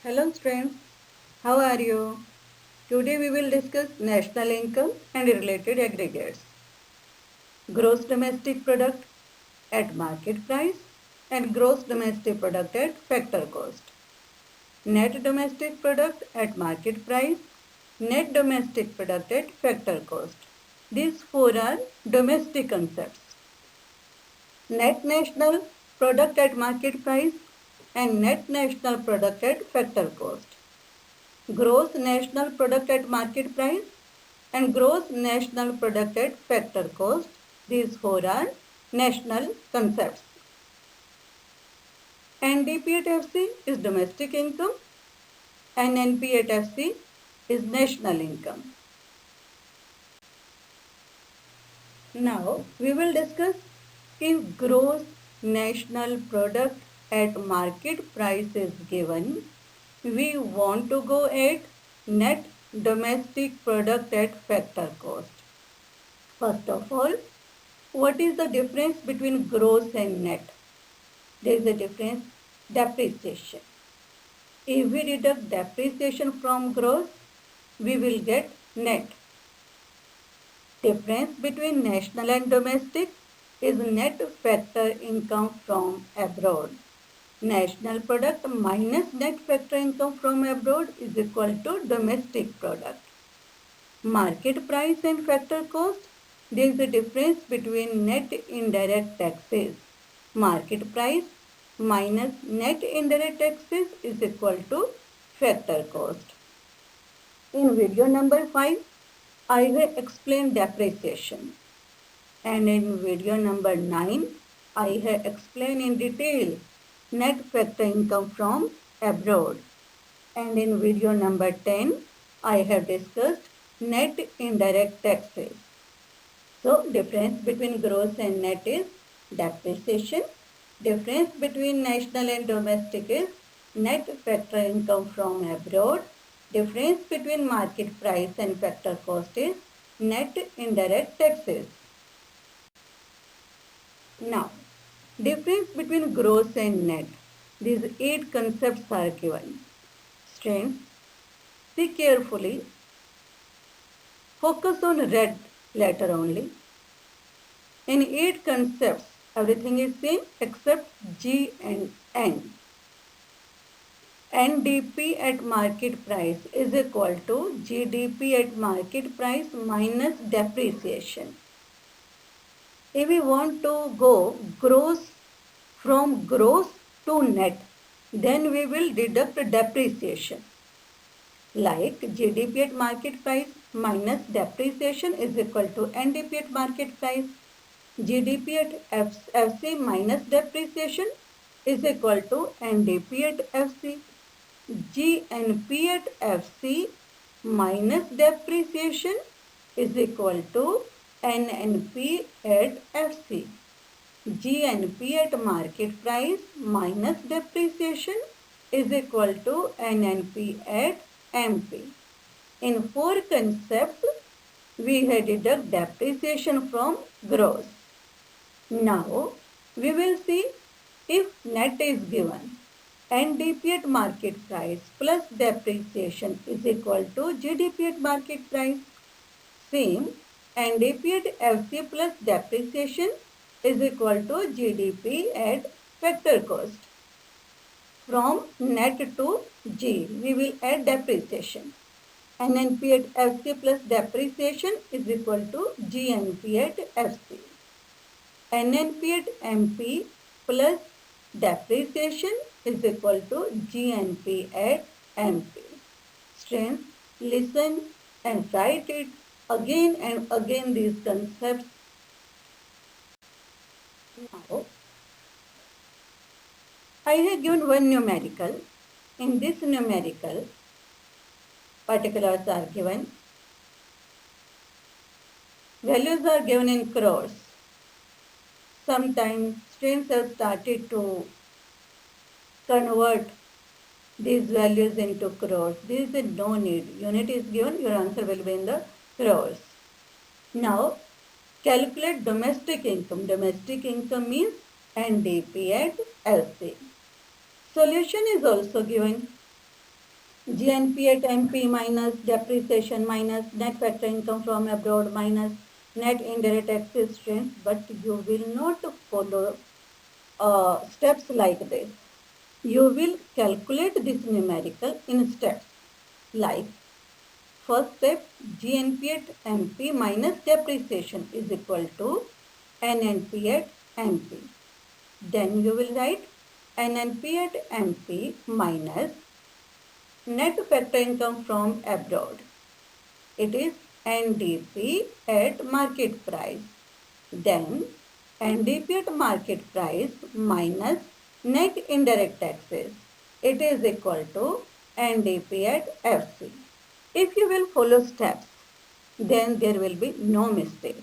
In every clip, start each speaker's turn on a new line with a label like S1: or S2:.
S1: Hello students, how are you? Today we will discuss national income and related aggregates. Gross domestic product at market price and gross domestic product at factor cost. Net domestic product at market price, net domestic product at factor cost. These four are domestic concepts. Net national product at market price and net national product at factor cost. Gross national product at market price and gross national product at factor cost. These four are national concepts. NDP at FC is domestic income and NP at FC is national income. Now we will discuss if gross national product at market price is given, we want to go at net domestic product at factor cost. First of all, what is the difference between gross and net? There is a difference, depreciation. If we deduct depreciation from gross, we will get net. Difference between national and domestic is net factor income from abroad. National product minus net factor income from abroad is equal to domestic product. Market price and factor cost, there is a difference between net indirect taxes. Market price minus net indirect taxes is equal to factor cost. In video number 5, I have explained depreciation. And in video number 9, I have explained in detail net factor income from abroad. And in video number 10, I have discussed net indirect taxes. So, difference between gross and net is depreciation. Difference between national and domestic is net factor income from abroad. Difference between market price and factor cost is net indirect taxes. Now, difference between gross and net. These 8 concepts are given. Students, see carefully. Focus on red letter only. In 8 concepts, everything is same except G and N. NDP at market price is equal to GDP at market price minus depreciation. If we want to go gross from gross to net, then we will deduct depreciation. Like GDP at market price minus depreciation is equal to NDP at market price. GDP at FC minus depreciation is equal to NDP at FC. GNP at FC minus depreciation is equal to NNP at FC. GNP at market price minus depreciation is equal to NNP at MP. In 4 concepts, we have deduct depreciation from gross. Now, we will see if net is given. NDP at market price plus depreciation is equal to GDP at market price. Same, NDP at FC plus depreciation is equal to GDP at factor cost. From net to G, we will add depreciation. NNP at FC plus depreciation is equal to GNP at FC. NNP at MP plus depreciation is equal to GNP at MP. Students, listen and write it again and again these concepts. Now, I have given one numerical. In this numerical, particulars are given. Values are given in crores. Sometimes students have started to convert these values into crores. There is no need. Unit is given, your answer will be in the crores. Now, calculate domestic income. Domestic income means NDP at LC. Solution is also given. GNP at MP minus depreciation minus net factor income from abroad minus net indirect taxes strength, but you will not follow steps like this. You will calculate this numerical in steps like first step GNP at MP minus depreciation is equal to NNP at MP. Then you will write NNP at MP minus net factor income from abroad. It is NDP at market price. Then NDP at market price minus net indirect taxes. It is equal to NDP at FC. If you will follow steps, then there will be no mistake.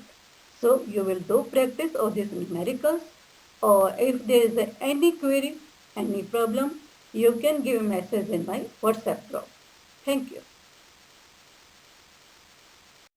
S1: So you will do practice of these numericals, or if there is any query, any problem, you can give a message in my WhatsApp group. Thank you.